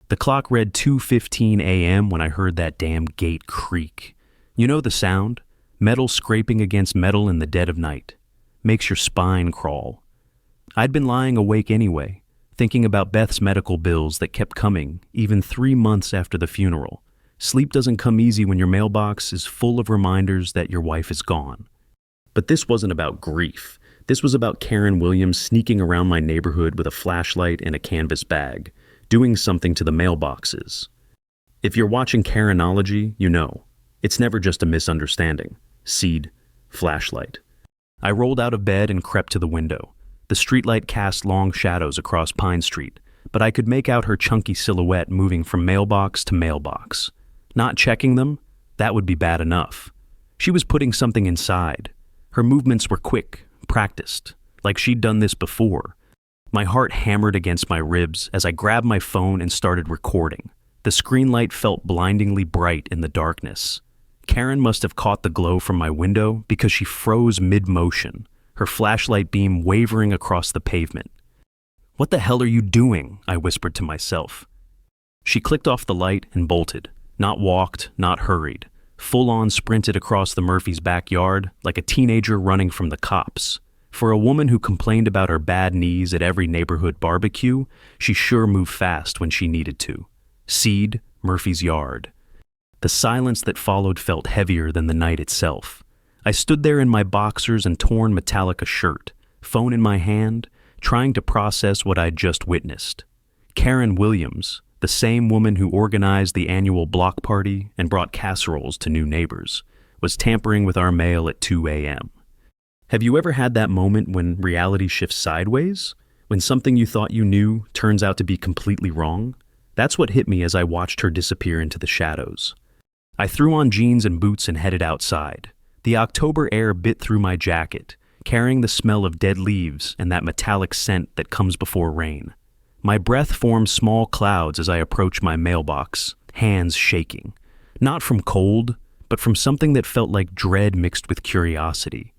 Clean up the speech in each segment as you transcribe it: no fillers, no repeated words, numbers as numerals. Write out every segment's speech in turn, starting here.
The clock read 2:15 a.m. when I heard that damn gate creak. You know the sound? Metal scraping against metal in the dead of night. Makes your spine crawl. I'd been lying awake anyway, thinking about Beth's medical bills that kept coming, even 3 months after the funeral. Sleep doesn't come easy when your mailbox is full of reminders that your wife is gone. But this wasn't about grief. This was about Karen Williams sneaking around my neighborhood with a flashlight and a canvas bag, doing something to the mailboxes. If you're watching Karenology, you know. It's never just a misunderstanding. Seed, flashlight. I rolled out of bed and crept to the window. The streetlight cast long shadows across Pine Street, but I could make out her chunky silhouette moving from mailbox to mailbox. Not checking them? That would be bad enough. She was putting something inside. Her movements were quick, practiced, like she'd done this before. My heart hammered against my ribs as I grabbed my phone and started recording. The screen light felt blindingly bright in the darkness. Karen must have caught the glow from my window because she froze mid-motion, her flashlight beam wavering across the pavement. "What the hell are you doing?" I whispered to myself. She clicked off the light and bolted, not walked, not hurried, full-on sprinted across the Murphys' backyard like a teenager running from the cops. For a woman who complained about her bad knees at every neighborhood barbecue, she sure moved fast when she needed to. Seed, Murphy's yard. The silence that followed felt heavier than the night itself. I stood there in my boxers and torn Metallica shirt, phone in my hand, trying to process what I'd just witnessed. Karen Williams, the same woman who organized the annual block party and brought casseroles to new neighbors, was tampering with our mail at 2 a.m. Have you ever had that moment when reality shifts sideways? When something you thought you knew turns out to be completely wrong? That's what hit me as I watched her disappear into the shadows. I threw on jeans and boots and headed outside. The October air bit through my jacket, carrying the smell of dead leaves and that metallic scent that comes before rain. My breath formed small clouds as I approached my mailbox, hands shaking. Not from cold, but from something that felt like dread mixed with curiosity.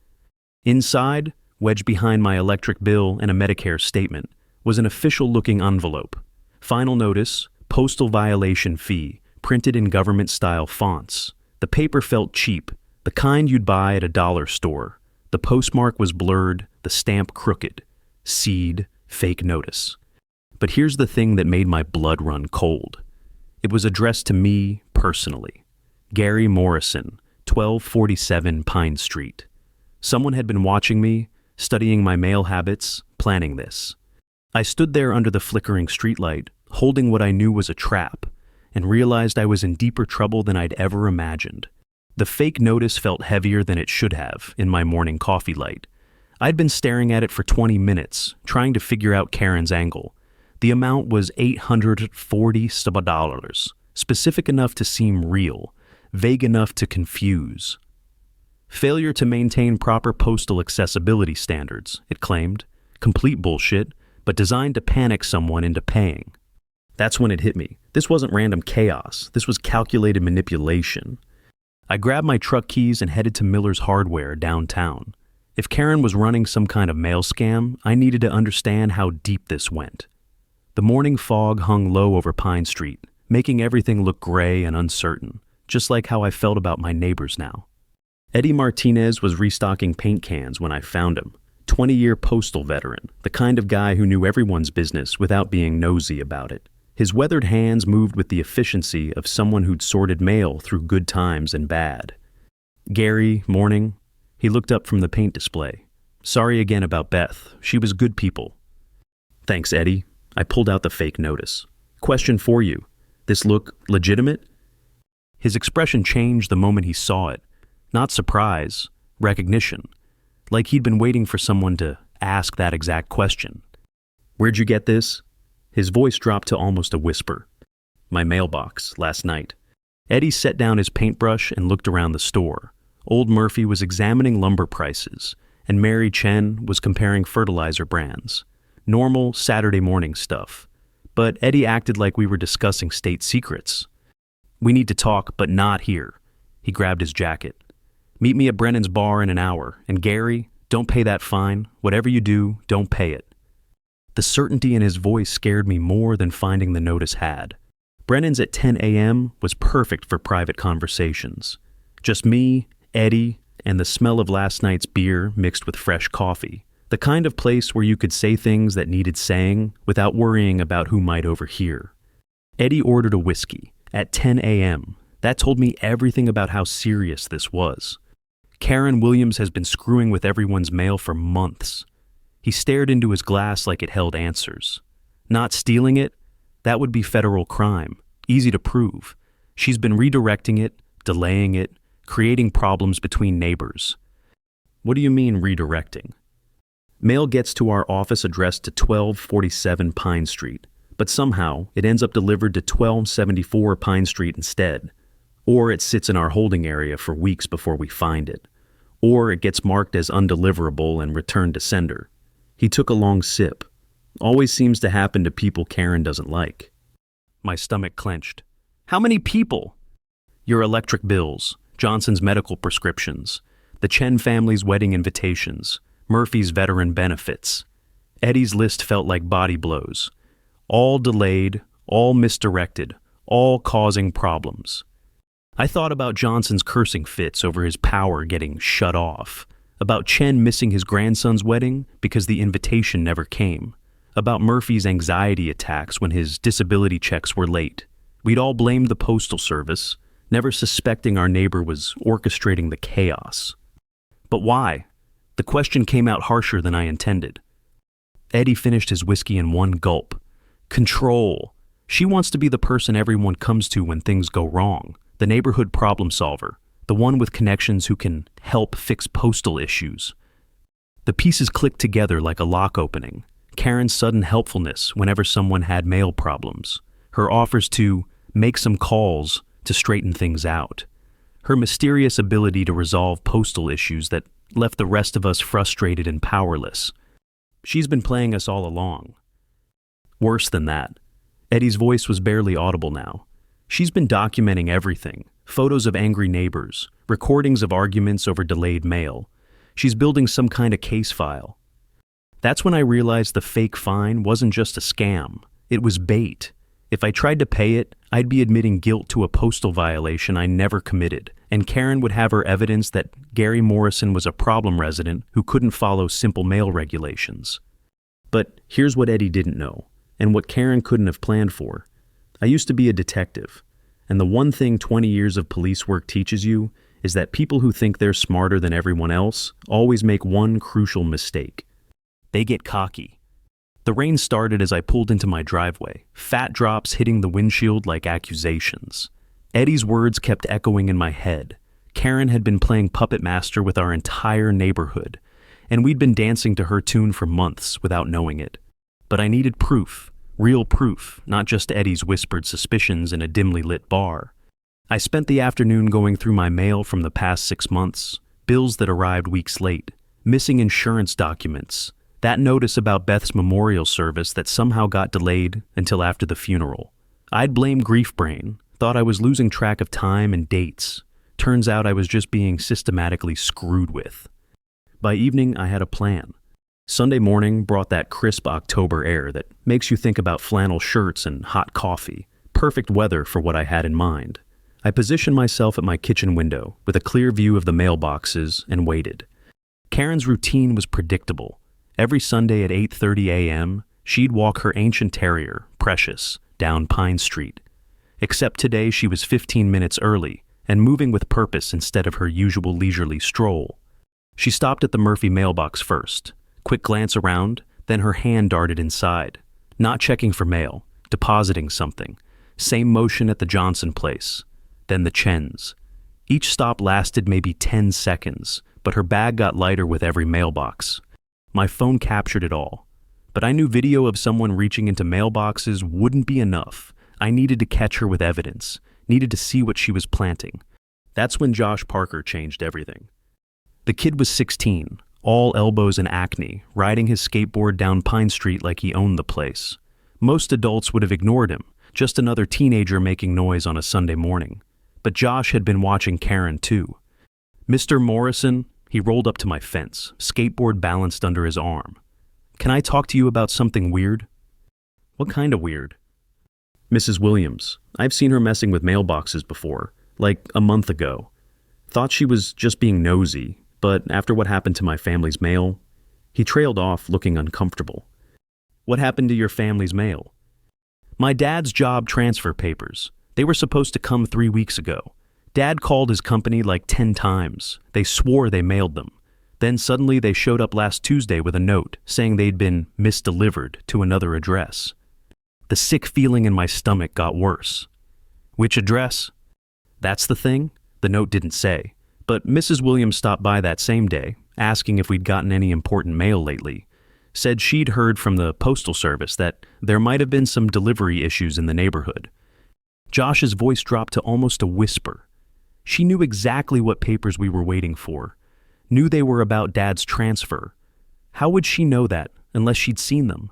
Inside, wedged behind my electric bill and a Medicare statement, was an official-looking envelope. Final notice, postal violation fee, printed in government-style fonts. The paper felt cheap, the kind you'd buy at a dollar store. The postmark was blurred, the stamp crooked. Seed, fake notice. But here's the thing that made my blood run cold. It was addressed to me personally. Gary Morrison, 1247 Pine Street. Someone had been watching me, studying my mail habits, planning this. I stood there under the flickering streetlight, holding what I knew was a trap, and realized I was in deeper trouble than I'd ever imagined. The fake notice felt heavier than it should have in my morning coffee light. I'd been staring at it for 20 minutes, trying to figure out Karen's angle. The amount was $840, specific enough to seem real, vague enough to confuse. Failure to maintain proper postal accessibility standards, it claimed. Complete bullshit, but designed to panic someone into paying. That's when it hit me. This wasn't random chaos. This was calculated manipulation. I grabbed my truck keys and headed to Miller's Hardware downtown. If Karen was running some kind of mail scam, I needed to understand how deep this went. The morning fog hung low over Pine Street, making everything look gray and uncertain, just like how I felt about my neighbors now. Eddie Martinez was restocking paint cans when I found him. 20-year postal veteran, the kind of guy who knew everyone's business without being nosy about it. His weathered hands moved with the efficiency of someone who'd sorted mail through good times and bad. "Gary, morning." He looked up from the paint display. "Sorry again about Beth. She was good people." "Thanks, Eddie." I pulled out the fake notice. "Question for you. This look legitimate?" His expression changed the moment he saw it. Not surprise, recognition. Like he'd been waiting for someone to ask that exact question. "Where'd you get this?" His voice dropped to almost a whisper. "My mailbox, last night." Eddie set down his paintbrush and looked around the store. Old Murphy was examining lumber prices, and Mary Chen was comparing fertilizer brands. Normal Saturday morning stuff. But Eddie acted like we were discussing state secrets. "We need to talk, but not here." He grabbed his jacket. "Meet me at Brennan's bar in an hour, and Gary, don't pay that fine. Whatever you do, don't pay it." The certainty in his voice scared me more than finding the notice had. Brennan's at 10 a.m. was perfect for private conversations. Just me, Eddie, and the smell of last night's beer mixed with fresh coffee. The kind of place where you could say things that needed saying without worrying about who might overhear. Eddie ordered a whiskey at 10 a.m. That told me everything about how serious this was. Karen Williams has been screwing with everyone's mail for months. He stared into his glass like it held answers. Not stealing it? That would be federal crime. Easy to prove. She's been redirecting it, delaying it, creating problems between neighbors. What do you mean redirecting? Mail gets to our office addressed to 1247 Pine Street, but somehow it ends up delivered to 1274 Pine Street instead. Or it sits in our holding area for weeks before we find it. Or it gets marked as undeliverable and returned to sender. He took a long sip. Always seems to happen to people Karen doesn't like. My stomach clenched. How many people? Your electric bills, Johnson's medical prescriptions, the Chen family's wedding invitations, Murphy's veteran benefits. Eddie's list felt like body blows. All delayed, all misdirected, all causing problems. I thought about Johnson's cursing fits over his power getting shut off, about Chen missing his grandson's wedding because the invitation never came, about Murphy's anxiety attacks when his disability checks were late. We'd all blamed the Postal Service, never suspecting our neighbor was orchestrating the chaos. But why? The question came out harsher than I intended. Eddie finished his whiskey in one gulp. Control. She wants to be the person everyone comes to when things go wrong, the neighborhood problem solver, the one with connections who can help fix postal issues. The pieces clicked together like a lock opening. Karen's sudden helpfulness whenever someone had mail problems. Her offers to make some calls to straighten things out. Her mysterious ability to resolve postal issues that left the rest of us frustrated and powerless. She's been playing us all along. Worse than that, Eddie's voice was barely audible now. She's been documenting everything, photos of angry neighbors, recordings of arguments over delayed mail. She's building some kind of case file. That's when I realized the fake fine wasn't just a scam. It was bait. If I tried to pay it, I'd be admitting guilt to a postal violation I never committed, and Karen would have her evidence that Gary Morrison was a problem resident who couldn't follow simple mail regulations. But here's what Eddie didn't know, and what Karen couldn't have planned for. I used to be a detective, and the one thing 20 years of police work teaches you is that people who think they're smarter than everyone else always make one crucial mistake. They get cocky. The rain started as I pulled into my driveway, fat drops hitting the windshield like accusations. Eddie's words kept echoing in my head. Karen had been playing puppet master with our entire neighborhood, and we'd been dancing to her tune for months without knowing it. But I needed proof, real proof, not just Eddie's whispered suspicions in a dimly lit bar. I spent the afternoon going through my mail from the past 6 months, bills that arrived weeks late, missing insurance documents, that notice about Beth's memorial service that somehow got delayed until after the funeral. I'd blamed grief brain, thought I was losing track of time and dates. Turns out I was just being systematically screwed with. By evening, I had a plan. Sunday morning brought that crisp October air that makes you think about flannel shirts and hot coffee. Perfect weather for what I had in mind. I positioned myself at my kitchen window with a clear view of the mailboxes and waited. Karen's routine was predictable. Every Sunday at 8:30 a.m., she'd walk her ancient terrier, Precious, down Pine Street. Except today she was 15 minutes early and moving with purpose instead of her usual leisurely stroll. She stopped at the Murphy mailbox first. Quick glance around, then her hand darted inside. Not checking for mail, depositing something. Same motion at the Johnson place. Then the Chen's. Each stop lasted maybe 10 seconds, but her bag got lighter with every mailbox. My phone captured it all. But I knew video of someone reaching into mailboxes wouldn't be enough. I needed to catch her with evidence, needed to see what she was planting. That's when Josh Parker changed everything. The kid was 16, all elbows and acne, riding his skateboard down Pine Street like he owned the place. Most adults would have ignored him, just another teenager making noise on a Sunday morning. But Josh had been watching Karen too. Mr. Morrison, he rolled up to my fence, skateboard balanced under his arm. Can I talk to you about something weird? What kind of weird? Mrs. Williams. I've seen her messing with mailboxes before, like a month ago. Thought she was just being nosy, but after what happened to my family's mail, he trailed off looking uncomfortable. What happened to your family's mail? My dad's job transfer papers. They were supposed to come 3 weeks ago. Dad called his company like 10 times. They swore they mailed them. Then suddenly they showed up last Tuesday with a note saying they'd been misdelivered to another address. The sick feeling in my stomach got worse. Which address? That's the thing? The note didn't say. But Mrs. Williams stopped by that same day, asking if we'd gotten any important mail lately. Said she'd heard from the Postal Service that there might have been some delivery issues in the neighborhood. Josh's voice dropped to almost a whisper. She knew exactly what papers we were waiting for. Knew they were about Dad's transfer. How would she know that unless she'd seen them?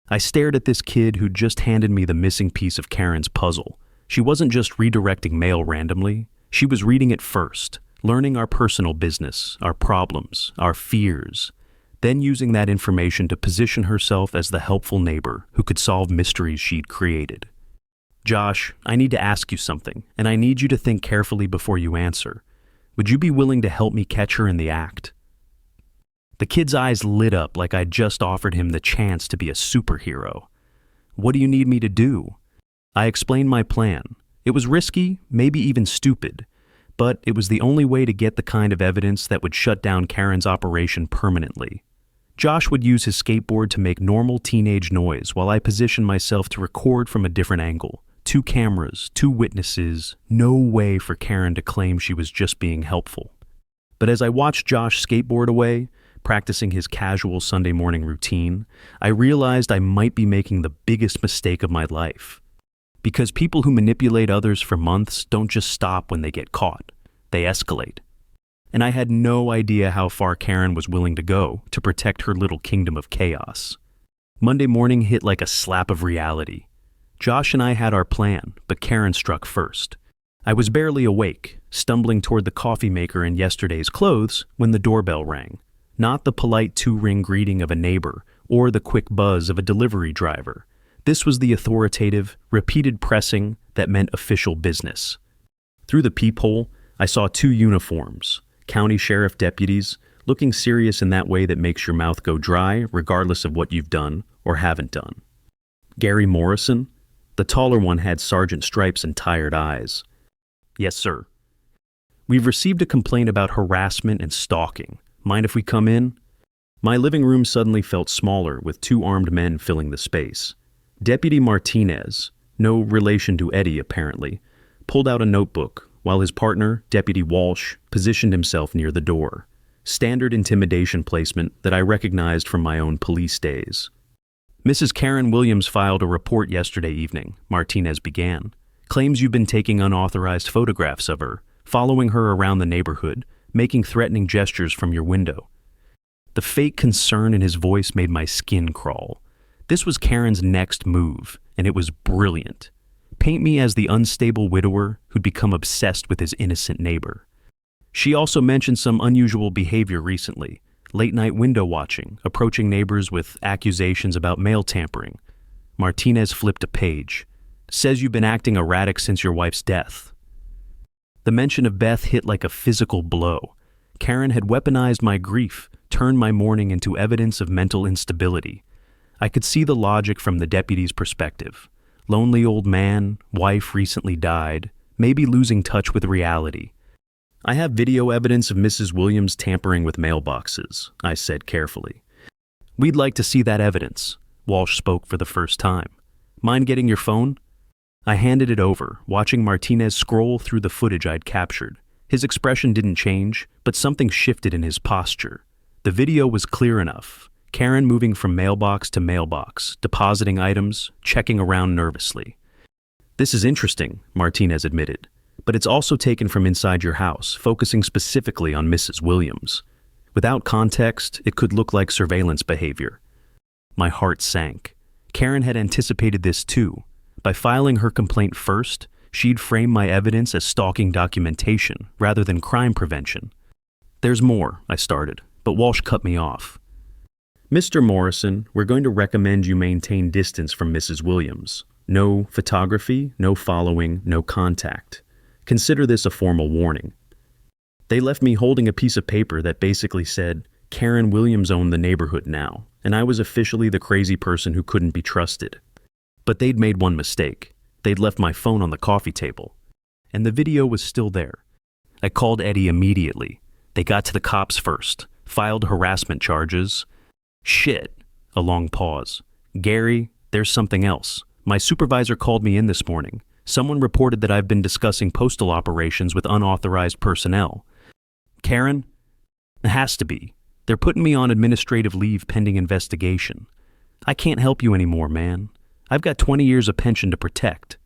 I stared at this kid who'd just handed me the missing piece of Karen's puzzle. She wasn't just redirecting mail randomly. She was reading it first, learning our personal business, our problems, our fears, then using that information to position herself as the helpful neighbor who could solve mysteries she'd created. Josh, I need to ask you something, and I need you to think carefully before you answer. Would you be willing to help me catch her in the act? The kid's eyes lit up like I'd just offered him the chance to be a superhero. What do you need me to do? I explained my plan. It was risky, maybe even stupid, but it was the only way to get the kind of evidence that would shut down Karen's operation permanently. Josh would use his skateboard to make normal teenage noise while I positioned myself to record from a different angle. 2 cameras, 2 witnesses, no way for Karen to claim she was just being helpful. But as I watched Josh skateboard away, practicing his casual Sunday morning routine, I realized I might be making the biggest mistake of my life. Because people who manipulate others for months don't just stop when they get caught. They escalate. And I had no idea how far Karen was willing to go to protect her little kingdom of chaos. Monday morning hit like a slap of reality. Josh and I had our plan, but Karen struck first. I was barely awake, stumbling toward the coffee maker in yesterday's clothes when the doorbell rang. Not the polite 2-ring greeting of a neighbor or the quick buzz of a delivery driver. This was the authoritative, repeated pressing that meant official business. Through the peephole, I saw 2 uniforms, county sheriff deputies, looking serious in that way that makes your mouth go dry regardless of what you've done or haven't done. Gary Morrison, the taller one, had sergeant stripes and tired eyes. Yes, sir. We've received a complaint about harassment and stalking. Mind if we come in? My living room suddenly felt smaller with 2 armed men filling the space. Deputy Martinez, no relation to Eddie apparently, pulled out a notebook while his partner, Deputy Walsh, positioned himself near the door. Standard intimidation placement that I recognized from my own police days. Mrs. Karen Williams filed a report yesterday evening, Martinez began. Claims you've been taking unauthorized photographs of her, following her around the neighborhood, making threatening gestures from your window. The fake concern in his voice made my skin crawl. This was Karen's next move, and it was brilliant. Paint me as the unstable widower who'd become obsessed with his innocent neighbor. She also mentioned some unusual behavior recently. Late-night window watching, approaching neighbors with accusations about mail tampering. Martinez flipped a page. Says you've been acting erratic since your wife's death. The mention of Beth hit like a physical blow. Karen had weaponized my grief, turned my mourning into evidence of mental instability. I could see the logic from the deputy's perspective. Lonely old man, wife recently died, maybe losing touch with reality. I have video evidence of Mrs. Williams tampering with mailboxes, I said carefully. We'd like to see that evidence. Walsh spoke for the first time. Mind getting your phone? I handed it over, watching Martinez scroll through the footage I'd captured. His expression didn't change, but something shifted in his posture. The video was clear enough. Karen moving from mailbox to mailbox, depositing items, checking around nervously. This is interesting, Martinez admitted, but it's also taken from inside your house, focusing specifically on Mrs. Williams. Without context, it could look like surveillance behavior. My heart sank. Karen had anticipated this too. By filing her complaint first, she'd frame my evidence as stalking documentation rather than crime prevention. There's more, I started, but Walsh cut me off. Mr. Morrison, we're going to recommend you maintain distance from Mrs. Williams. No photography, no following, no contact. Consider this a formal warning. They left me holding a piece of paper that basically said, Karen Williams owned the neighborhood now, and I was officially the crazy person who couldn't be trusted. But they'd made one mistake. They'd left my phone on the coffee table, and the video was still there. I called Eddie immediately. They got to the cops first, filed harassment charges. Shit. A long pause. Gary, there's something else. My supervisor called me in this morning. Someone reported that I've been discussing postal operations with unauthorized personnel. Karen? It has to be. They're putting me on administrative leave pending investigation. I can't help you anymore, man. I've got 20 years of pension to protect.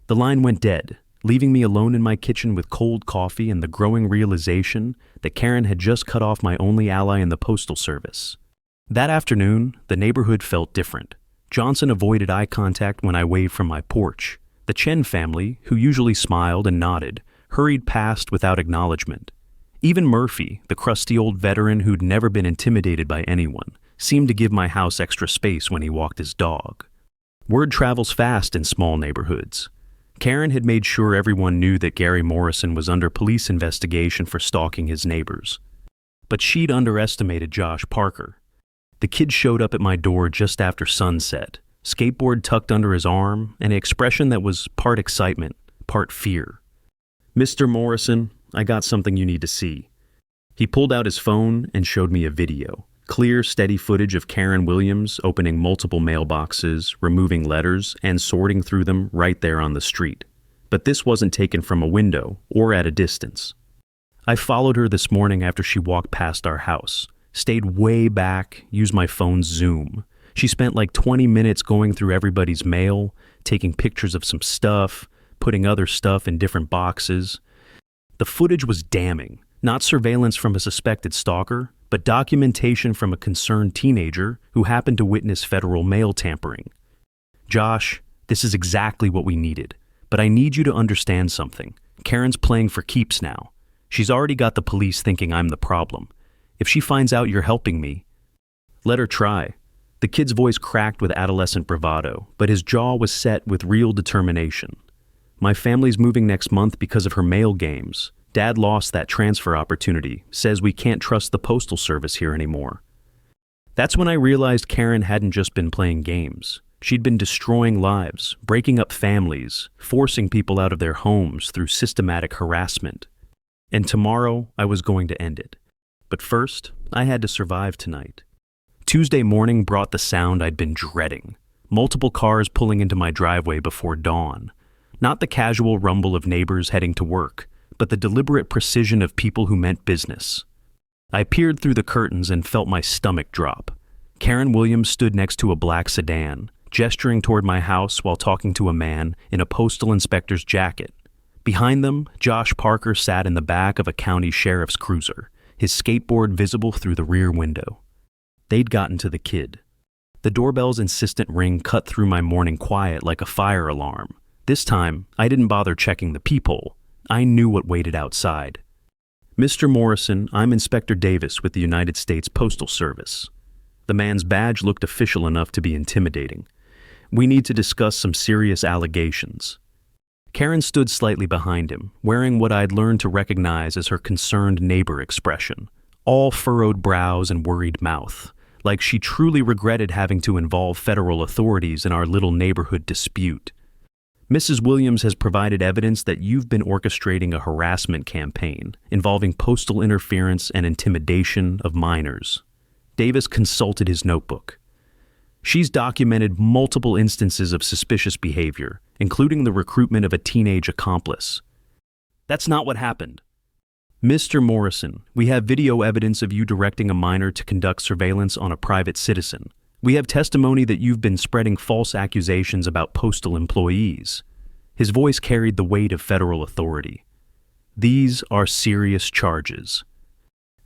The line went dead, leaving me alone in my kitchen with cold coffee and the growing realization that Karen had just cut off my only ally in the Postal Service. That afternoon, the neighborhood felt different. Johnson avoided eye contact when I waved from my porch. The Chen family, who usually smiled and nodded, hurried past without acknowledgement. Even Murphy, the crusty old veteran who'd never been intimidated by anyone, seemed to give my house extra space when he walked his dog. Word travels fast in small neighborhoods. Karen had made sure everyone knew that Gary Morrison was under police investigation for stalking his neighbors. But she'd underestimated Josh Parker. The kid showed up at my door just after sunset, skateboard tucked under his arm, and an expression that was part excitement, part fear. Mr. Morrison, I got something you need to see. He pulled out his phone and showed me a video. Clear, steady footage of Karen Williams opening multiple mailboxes, removing letters, and sorting through them right there on the street. But this wasn't taken from a window or at a distance. I followed her this morning after she walked past our house, stayed way back, used my phone's zoom. She spent like 20 minutes going through everybody's mail, taking pictures of some stuff, putting other stuff in different boxes. The footage was damning, not surveillance from a suspected stalker, but documentation from a concerned teenager who happened to witness federal mail tampering. Josh, this is exactly what we needed, but I need you to understand something. Karen's playing for keeps now. She's already got the police thinking I'm the problem. If she finds out you're helping me, let her try. The kid's voice cracked with adolescent bravado, but his jaw was set with real determination. My family's moving next month because of her mail games. Dad lost that transfer opportunity, says we can't trust the Postal Service here anymore. That's when I realized Karen hadn't just been playing games. She'd been destroying lives, breaking up families, forcing people out of their homes through systematic harassment. And tomorrow, I was going to end it. But first, I had to survive tonight. Tuesday morning brought the sound I'd been dreading. Multiple cars pulling into my driveway before dawn. Not the casual rumble of neighbors heading to work, but the deliberate precision of people who meant business. I peered through the curtains and felt my stomach drop. Karen Williams stood next to a black sedan, gesturing toward my house while talking to a man in a postal inspector's jacket. Behind them, Josh Parker sat in the back of a county sheriff's cruiser, his skateboard visible through the rear window. They'd gotten to the kid. The doorbell's insistent ring cut through my morning quiet like a fire alarm. This time, I didn't bother checking the peephole. I knew what waited outside. Mr. Morrison, I'm Inspector Davis with the United States Postal Service. The man's badge looked official enough to be intimidating. We need to discuss some serious allegations. Karen stood slightly behind him, wearing what I'd learned to recognize as her concerned neighbor expression, all furrowed brows and worried mouth, like she truly regretted having to involve federal authorities in our little neighborhood dispute. Mrs. Williams has provided evidence that you've been orchestrating a harassment campaign involving postal interference and intimidation of minors. Davis consulted his notebook. She's documented multiple instances of suspicious behavior, including the recruitment of a teenage accomplice. That's not what happened. Mr. Morrison, we have video evidence of you directing a minor to conduct surveillance on a private citizen. We have testimony that you've been spreading false accusations about postal employees. His voice carried the weight of federal authority. These are serious charges.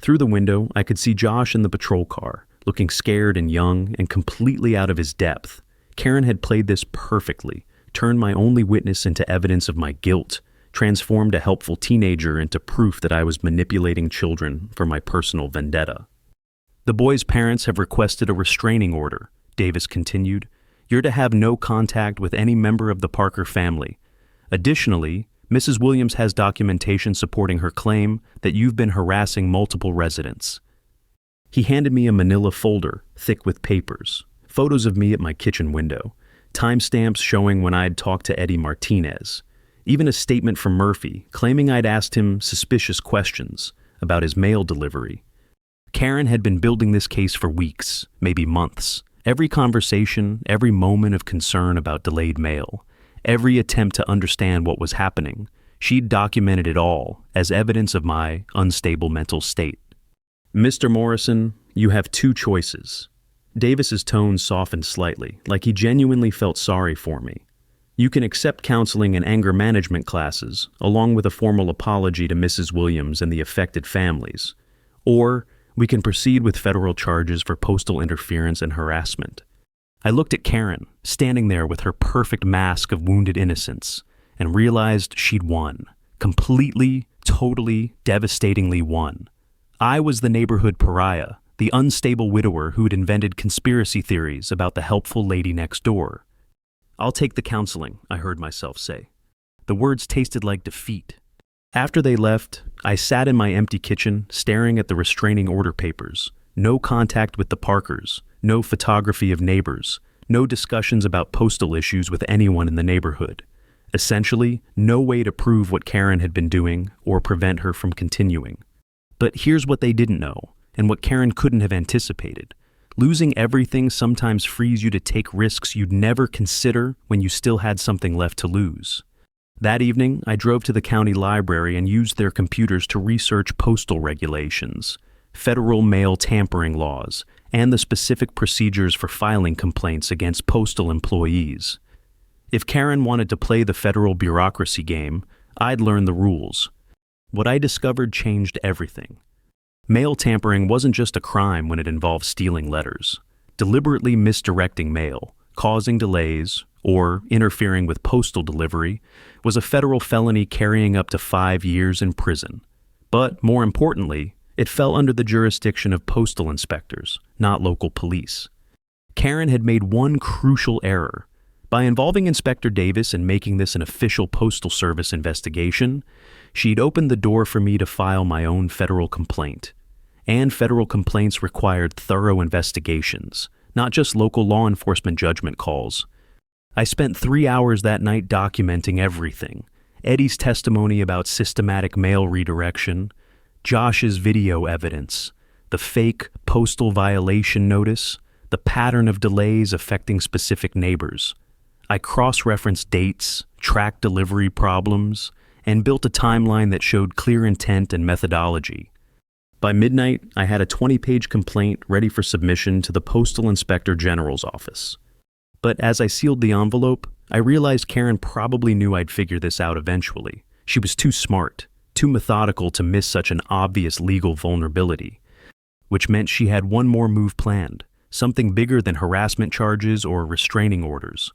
Through the window, I could see Josh in the patrol car, looking scared and young and completely out of his depth. Karen had played this perfectly, turned my only witness into evidence of my guilt, transformed a helpful teenager into proof that I was manipulating children for my personal vendetta. The boy's parents have requested a restraining order, Davis continued. You're to have no contact with any member of the Parker family. Additionally, Mrs. Williams has documentation supporting her claim that you've been harassing multiple residents." He handed me a manila folder, thick with papers, photos of me at my kitchen window, timestamps showing when I'd talked to Eddie Martinez, even a statement from Murphy claiming I'd asked him suspicious questions about his mail delivery. Karen had been building this case for weeks, maybe months. Every conversation, every moment of concern about delayed mail, every attempt to understand what was happening, she'd documented it all as evidence of my unstable mental state. "Mr. Morrison, you have two choices." Davis's tone softened slightly, like he genuinely felt sorry for me. "You can accept counseling and anger management classes, along with a formal apology to Mrs. Williams and the affected families. Or we can proceed with federal charges for postal interference and harassment." I looked at Karen, standing there with her perfect mask of wounded innocence, and realized she'd won. Completely, totally, devastatingly won. I was the neighborhood pariah, the unstable widower who'd invented conspiracy theories about the helpful lady next door. "I'll take the counseling," I heard myself say. The words tasted like defeat. After they left, I sat in my empty kitchen, staring at the restraining order papers. No contact with the Parkers, no photography of neighbors, no discussions about postal issues with anyone in the neighborhood. Essentially, no way to prove what Karen had been doing or prevent her from continuing. But here's what they didn't know, and what Karen couldn't have anticipated. Losing everything sometimes frees you to take risks you'd never consider when you still had something left to lose. That evening, I drove to the county library and used their computers to research postal regulations, federal mail tampering laws, and the specific procedures for filing complaints against postal employees. If Karen wanted to play the federal bureaucracy game, I'd learn the rules. What I discovered changed everything. Mail tampering wasn't just a crime when it involved stealing letters. Deliberately misdirecting mail, causing delays, or interfering with postal delivery was a federal felony carrying up to 5 years in prison. But more importantly, it fell under the jurisdiction of postal inspectors, not local police. Karen had made one crucial error. By involving Inspector Davis and making this an official Postal Service investigation, she'd opened the door for me to file my own federal complaint. And federal complaints required thorough investigations, not just local law enforcement judgment calls. I spent 3 hours that night documenting everything. Eddie's testimony about systematic mail redirection, Josh's video evidence, the fake postal violation notice, the pattern of delays affecting specific neighbors. I cross-referenced dates, tracked delivery problems, and built a timeline that showed clear intent and methodology. By midnight, I had a 20-page complaint ready for submission to the Postal Inspector General's office. But as I sealed the envelope, I realized Karen probably knew I'd figure this out eventually. She was too smart, too methodical to miss such an obvious legal vulnerability, which meant she had one more move planned, something bigger than harassment charges or restraining orders.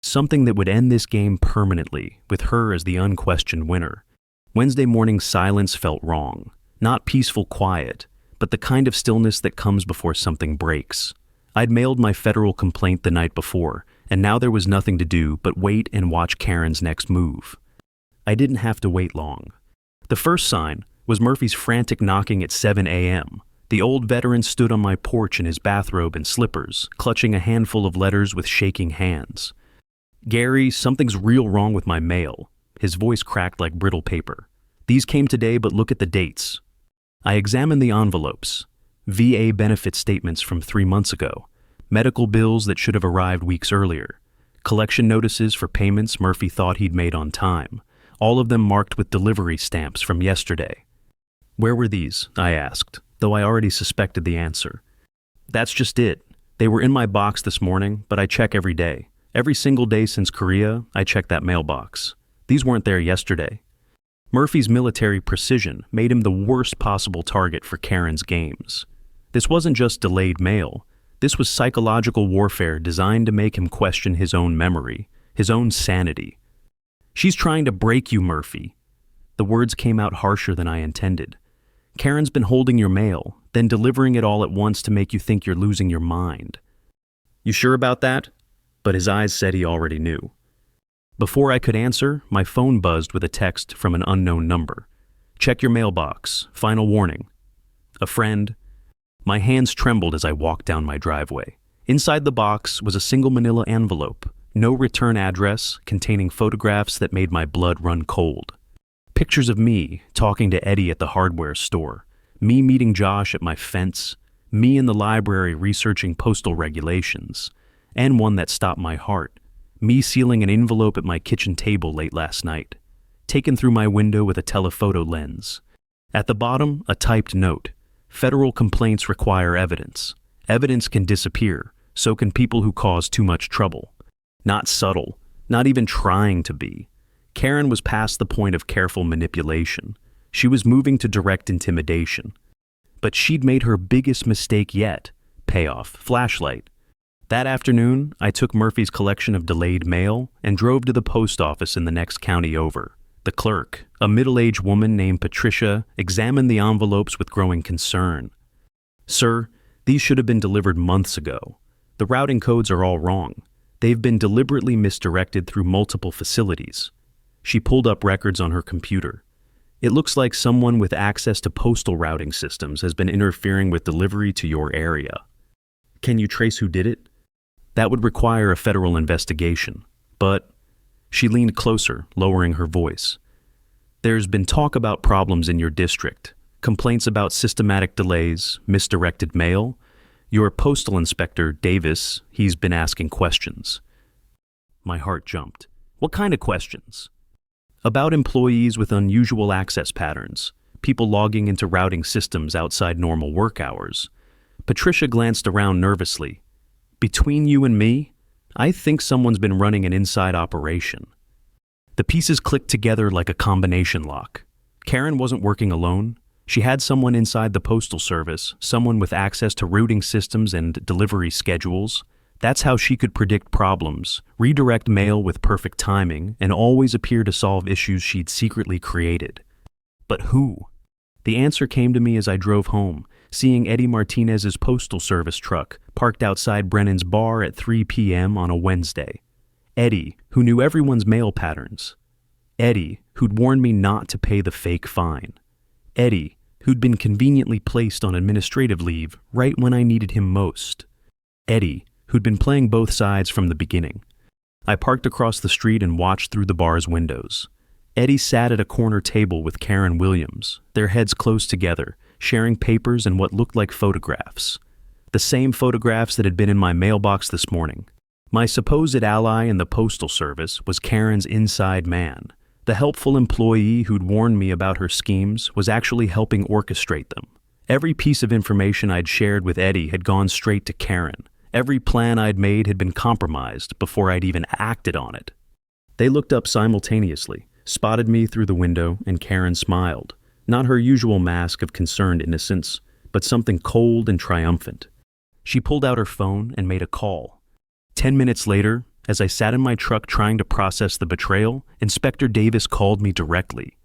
Something that would end this game permanently, with her as the unquestioned winner. Wednesday morning's silence felt wrong. Not peaceful quiet, but the kind of stillness that comes before something breaks. I'd mailed my federal complaint the night before, and now there was nothing to do but wait and watch Karen's next move. I didn't have to wait long. The first sign was Murphy's frantic knocking at 7 a.m. The old veteran stood on my porch in his bathrobe and slippers, clutching a handful of letters with shaking hands. "Gary, something's real wrong with my mail." His voice cracked like brittle paper. "These came today, but look at the dates." I examined the envelopes. VA benefit statements from 3 months ago. Medical bills that should have arrived weeks earlier. Collection notices for payments Murphy thought he'd made on time. All of them marked with delivery stamps from yesterday. "Where were these?" I asked, though I already suspected the answer. "That's just it. They were in my box this morning, but I check every day. Every single day since Korea, I check that mailbox. These weren't there yesterday." Murphy's military precision made him the worst possible target for Karen's games. This wasn't just delayed mail. This was psychological warfare designed to make him question his own memory, his own sanity. "She's trying to break you, Murphy." The words came out harsher than I intended. "Karen's been holding your mail, then delivering it all at once to make you think you're losing your mind." "You sure about that?" but his eyes said he already knew. Before I could answer, my phone buzzed with a text from an unknown number. "Check your mailbox. Final warning." A friend. My hands trembled as I walked down my driveway. Inside the box was a single manila envelope, no return address, containing photographs that made my blood run cold. Pictures of me talking to Eddie at the hardware store, me meeting Josh at my fence, me in the library researching postal regulations, and one that stopped my heart, me sealing an envelope at my kitchen table late last night, taken through my window with a telephoto lens. At the bottom, a typed note. Federal complaints require evidence. Evidence can disappear, so can people who cause too much trouble. Not subtle, not even trying to be. Karen was past the point of careful manipulation. She was moving to direct intimidation. But she'd made her biggest mistake yet. Payoff, flashlight. That afternoon, I took Murphy's collection of delayed mail and drove to the post office in the next county over. The clerk, a middle-aged woman named Patricia, examined the envelopes with growing concern. "Sir, these should have been delivered months ago. The routing codes are all wrong. They've been deliberately misdirected through multiple facilities." She pulled up records on her computer. "It looks like someone with access to postal routing systems has been interfering with delivery to your area. Can you trace who did it? That would require a federal investigation, but..." She leaned closer, lowering her voice. "There's been talk about problems in your district, complaints about systematic delays, misdirected mail. Your postal inspector, Davis, he's been asking questions." My heart jumped. "What kind of questions?" "About employees with unusual access patterns, people logging into routing systems outside normal work hours." Patricia glanced around nervously. "Between you and me, I think someone's been running an inside operation." The pieces clicked together like a combination lock. Karen wasn't working alone. She had someone inside the Postal Service, someone with access to routing systems and delivery schedules. That's how she could predict problems, redirect mail with perfect timing, and always appear to solve issues she'd secretly created. But who? The answer came to me as I drove home, seeing Eddie Martinez's Postal Service truck parked outside Brennan's bar at 3 p.m. on a Wednesday. Eddie, who knew everyone's mail patterns. Eddie, who'd warned me not to pay the fake fine. Eddie, who'd been conveniently placed on administrative leave right when I needed him most. Eddie, who'd been playing both sides from the beginning. I parked across the street and watched through the bar's windows. Eddie sat at a corner table with Karen Williams, their heads close together, sharing papers and what looked like photographs. The same photographs that had been in my mailbox this morning. My supposed ally in the Postal Service was Karen's inside man. The helpful employee who'd warned me about her schemes was actually helping orchestrate them. Every piece of information I'd shared with Eddie had gone straight to Karen. Every plan I'd made had been compromised before I'd even acted on it. They looked up simultaneously, spotted me through the window, and Karen smiled. Not her usual mask of concerned innocence, but something cold and triumphant. She pulled out her phone and made a call. 10 minutes later, as I sat in my truck trying to process the betrayal, Inspector Davis called me directly.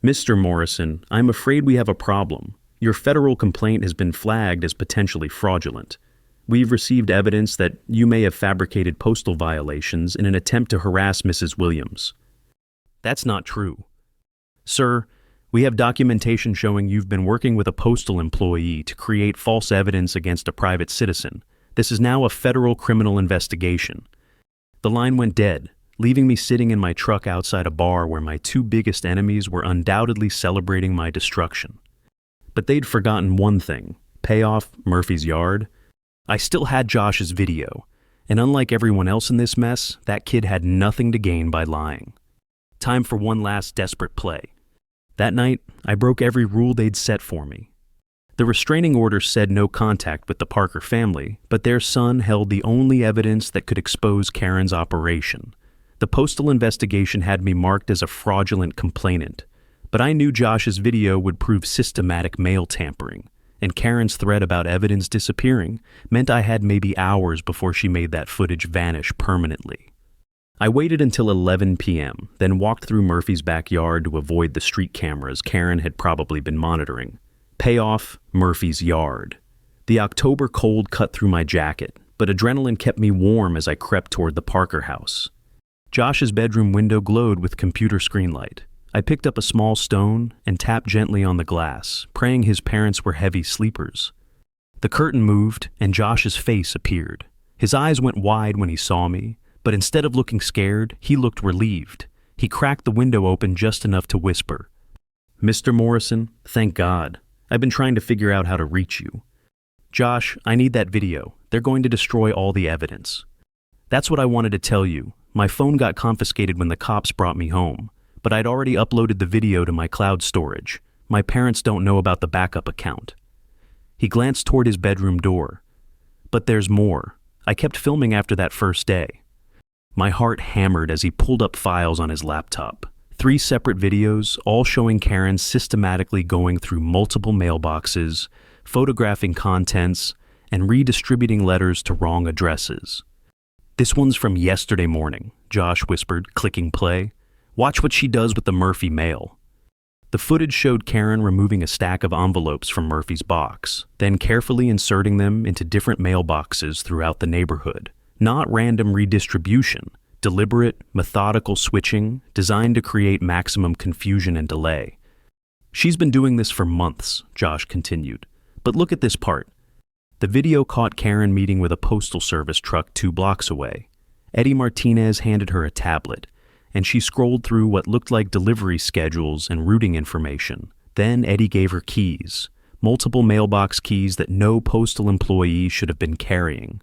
"Mr. Morrison, I'm afraid we have a problem. Your federal complaint has been flagged as potentially fraudulent. We've received evidence that you may have fabricated postal violations in an attempt to harass Mrs. Williams." "That's not true." "Sir, we have documentation showing you've been working with a postal employee to create false evidence against a private citizen. This is now a federal criminal investigation." The line went dead, leaving me sitting in my truck outside a bar where my two biggest enemies were undoubtedly celebrating my destruction. But they'd forgotten one thing: payoff, Murphy's Yard. I still had Josh's video, and unlike everyone else in this mess, that kid had nothing to gain by lying. Time for one last desperate play. That night, I broke every rule they'd set for me. The restraining order said no contact with the Parker family, but their son held the only evidence that could expose Karen's operation. The postal investigation had me marked as a fraudulent complainant, but I knew Josh's video would prove systematic mail tampering, and Karen's threat about evidence disappearing meant I had maybe hours before she made that footage vanish permanently. I waited until 11 p.m., then walked through Murphy's backyard to avoid the street cameras Karen had probably been monitoring. Payoff, Murphy's Yard. The October cold cut through my jacket, but adrenaline kept me warm as I crept toward the Parker house. Josh's bedroom window glowed with computer screen light. I picked up a small stone and tapped gently on the glass, praying his parents were heavy sleepers. The curtain moved, and Josh's face appeared. His eyes went wide when he saw me, but instead of looking scared, he looked relieved. He cracked the window open just enough to whisper, "Mr. Morrison, thank God. I've been trying to figure out how to reach you. Josh, I need that video. They're going to destroy all the evidence." That's what I wanted to tell you. My phone got confiscated when the cops brought me home, but I'd already uploaded the video to my cloud storage. My parents don't know about the backup account. He glanced toward his bedroom door. But there's more. I kept filming after that first day. My heart hammered as he pulled up files on his laptop. 3 separate videos, all showing Karen systematically going through multiple mailboxes, photographing contents, and redistributing letters to wrong addresses. "This one's from yesterday morning," Josh whispered, clicking play. "Watch what she does with the Murphy mail." The footage showed Karen removing a stack of envelopes from Murphy's box, then carefully inserting them into different mailboxes throughout the neighborhood. Not random redistribution, deliberate, methodical switching designed to create maximum confusion and delay. "She's been doing this for months," Josh continued. "But look at this part." The video caught Karen meeting with a postal service truck 2 blocks away. Eddie Martinez handed her a tablet, and she scrolled through what looked like delivery schedules and routing information. Then Eddie gave her keys, multiple mailbox keys that no postal employee should have been carrying.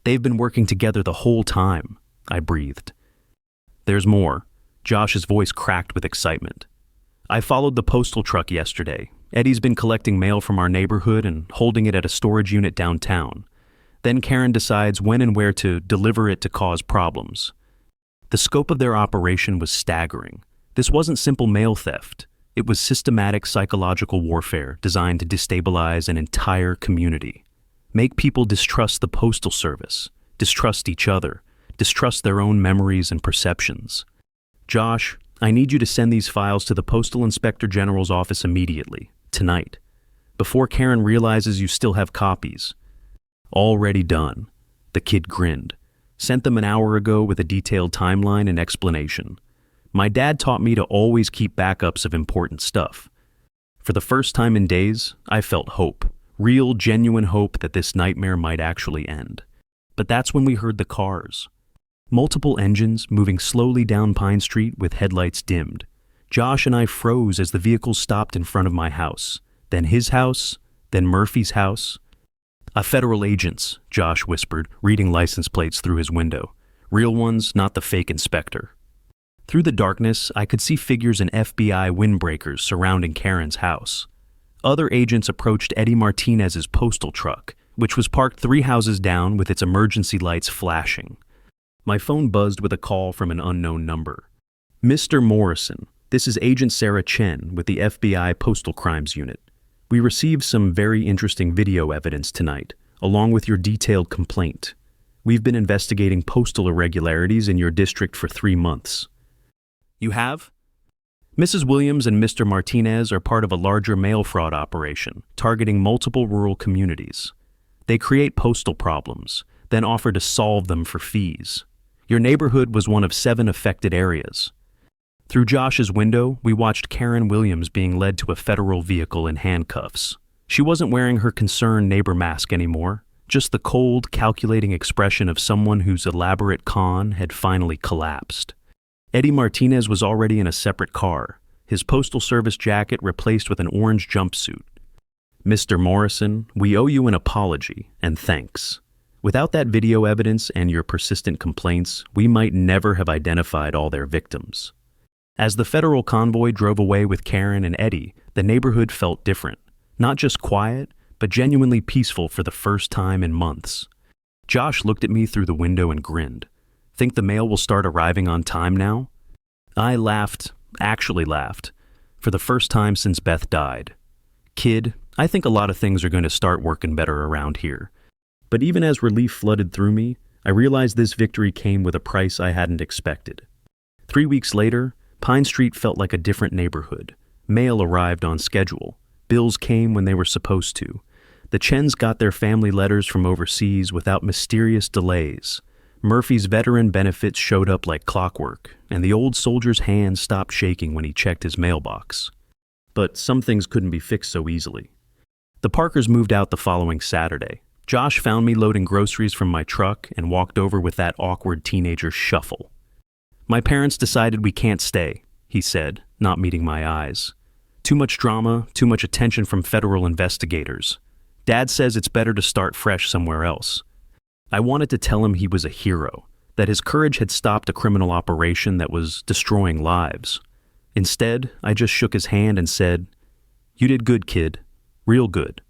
"They've been working together the whole time," I breathed. "There's more." Josh's voice cracked with excitement. "I followed the postal truck yesterday. Eddie's been collecting mail from our neighborhood and holding it at a storage unit downtown. Then Karen decides when and where to deliver it to cause problems." The scope of their operation was staggering. This wasn't simple mail theft. It was systematic psychological warfare designed to destabilize an entire community. Make people distrust the postal service, distrust each other, distrust their own memories and perceptions. "Josh, I need you to send these files to the Postal Inspector General's office immediately, tonight, before Karen realizes you still have copies." "Already done." The kid grinned. "Sent them an hour ago with a detailed timeline and explanation. My dad taught me to always keep backups of important stuff." For the first time in days, I felt hope. Real, genuine hope that this nightmare might actually end. But that's when we heard the cars. Multiple engines moving slowly down Pine Street with headlights dimmed. Josh and I froze as the vehicles stopped in front of my house. Then his house, then Murphy's house. "A federal agents," Josh whispered, reading license plates through his window. "Real ones, not the fake inspector." Through the darkness, I could see figures in FBI windbreakers surrounding Karen's house. Other agents approached Eddie Martinez's postal truck, which was parked 3 houses down with its emergency lights flashing. My phone buzzed with a call from an unknown number. "Mr. Morrison, this is Agent Sarah Chen with the FBI Postal Crimes Unit. We received some very interesting video evidence tonight, along with your detailed complaint. We've been investigating postal irregularities in your district for 3 months." "You have?" "Mrs. Williams and Mr. Martinez are part of a larger mail fraud operation targeting multiple rural communities. They create postal problems, then offer to solve them for fees. Your neighborhood was one of 7 affected areas." Through Josh's window, we watched Karen Williams being led to a federal vehicle in handcuffs. She wasn't wearing her concerned neighbor mask anymore, just the cold, calculating expression of someone whose elaborate con had finally collapsed. Eddie Martinez was already in a separate car, his postal service jacket replaced with an orange jumpsuit. "Mr. Morrison, we owe you an apology, and thanks. Without that video evidence and your persistent complaints, we might never have identified all their victims." As the federal convoy drove away with Karen and Eddie, the neighborhood felt different. Not just quiet, but genuinely peaceful for the first time in months. Josh looked at me through the window and grinned. "Think the mail will start arriving on time now?" I laughed, actually laughed, for the first time since Beth died. "Kid, I think a lot of things are going to start working better around here." But even as relief flooded through me, I realized this victory came with a price I hadn't expected. 3 weeks later, Pine Street felt like a different neighborhood. Mail arrived on schedule. Bills came when they were supposed to. The Chens got their family letters from overseas without mysterious delays. Murphy's veteran benefits showed up like clockwork, and the old soldier's hand stopped shaking when he checked his mailbox. But some things couldn't be fixed so easily. The Parkers moved out the following Saturday. Josh found me loading groceries from my truck and walked over with that awkward teenager shuffle. "My parents decided we can't stay," he said, not meeting my eyes. "Too much drama, too much attention from federal investigators. Dad says it's better to start fresh somewhere else." I wanted to tell him he was a hero, that his courage had stopped a criminal operation that was destroying lives. Instead, I just shook his hand and said, "You did good, kid. Real good."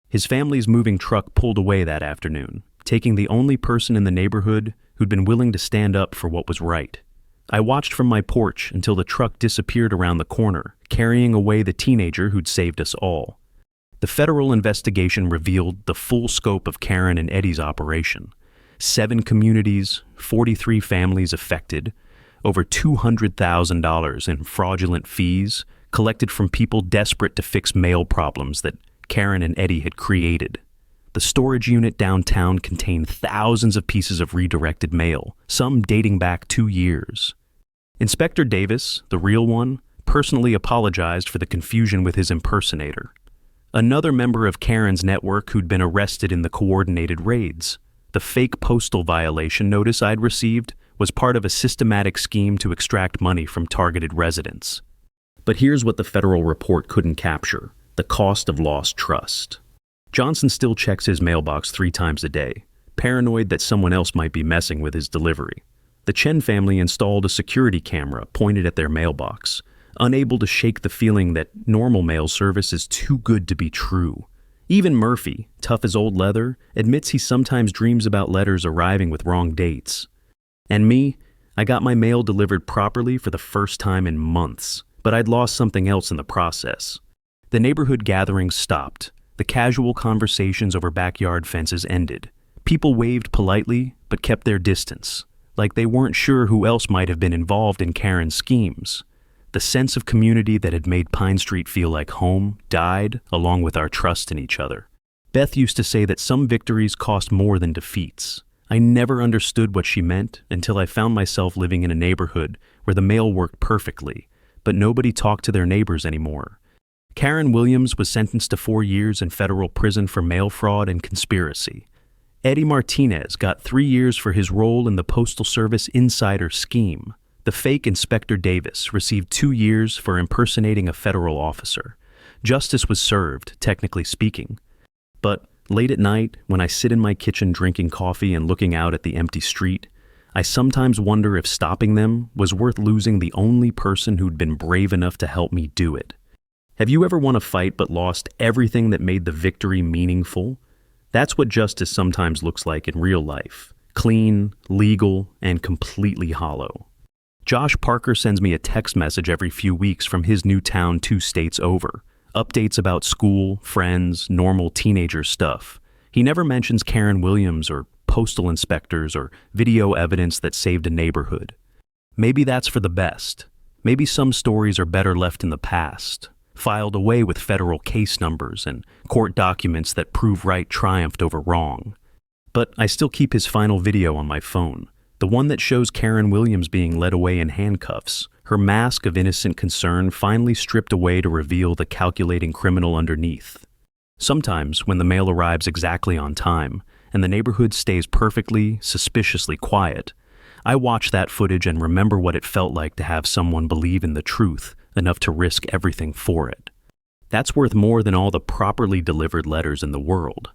His family's moving truck pulled away that afternoon, taking the only person in the neighborhood who'd been willing to stand up for what was right. I watched from my porch until the truck disappeared around the corner, carrying away the teenager who'd saved us all. The federal investigation revealed the full scope of Karen and Eddie's operation. 7 communities, 43 families affected, over $200,000 in fraudulent fees collected from people desperate to fix mail problems that Karen and Eddie had created. The storage unit downtown contained thousands of pieces of redirected mail, some dating back 2 years. Inspector Davis, the real one, personally apologized for the confusion with his impersonator. Another member of Karen's network who'd been arrested in the coordinated raids. The fake postal violation notice I'd received was part of a systematic scheme to extract money from targeted residents. But here's what the federal report couldn't capture: the cost of lost trust. Johnson still checks his mailbox 3 times a day, paranoid that someone else might be messing with his delivery. The Chen family installed a security camera pointed at their mailbox, unable to shake the feeling that normal mail service is too good to be true. Even Murphy, tough as old leather, admits he sometimes dreams about letters arriving with wrong dates. And me, I got my mail delivered properly for the first time in months, but I'd lost something else in the process. The neighborhood gatherings stopped. The casual conversations over backyard fences ended. People waved politely, but kept their distance, like they weren't sure who else might have been involved in Karen's schemes. The sense of community that had made Pine Street feel like home died, along with our trust in each other. Beth used to say that some victories cost more than defeats. I never understood what she meant until I found myself living in a neighborhood where the mail worked perfectly, but nobody talked to their neighbors anymore. Karen Williams was sentenced to 4 years in federal prison for mail fraud and conspiracy. Eddie Martinez got 3 years for his role in the Postal Service insider scheme. The fake Inspector Davis received 2 years for impersonating a federal officer. Justice was served, technically speaking. But late at night, when I sit in my kitchen drinking coffee and looking out at the empty street, I sometimes wonder if stopping them was worth losing the only person who'd been brave enough to help me do it. Have you ever won a fight but lost everything that made the victory meaningful? That's what justice sometimes looks like in real life. Clean, legal, and completely hollow. Josh Parker sends me a text message every few weeks from his new town 2 states over. Updates about school, friends, normal teenager stuff. He never mentions Karen Williams or postal inspectors or video evidence that saved a neighborhood. Maybe that's for the best. Maybe some stories are better left in the past, filed away with federal case numbers and court documents that prove right triumphed over wrong. But I still keep his final video on my phone. The one that shows Karen Williams being led away in handcuffs, her mask of innocent concern finally stripped away to reveal the calculating criminal underneath. Sometimes, when the mail arrives exactly on time, and the neighborhood stays perfectly, suspiciously quiet, I watch that footage and remember what it felt like to have someone believe in the truth enough to risk everything for it. That's worth more than all the properly delivered letters in the world.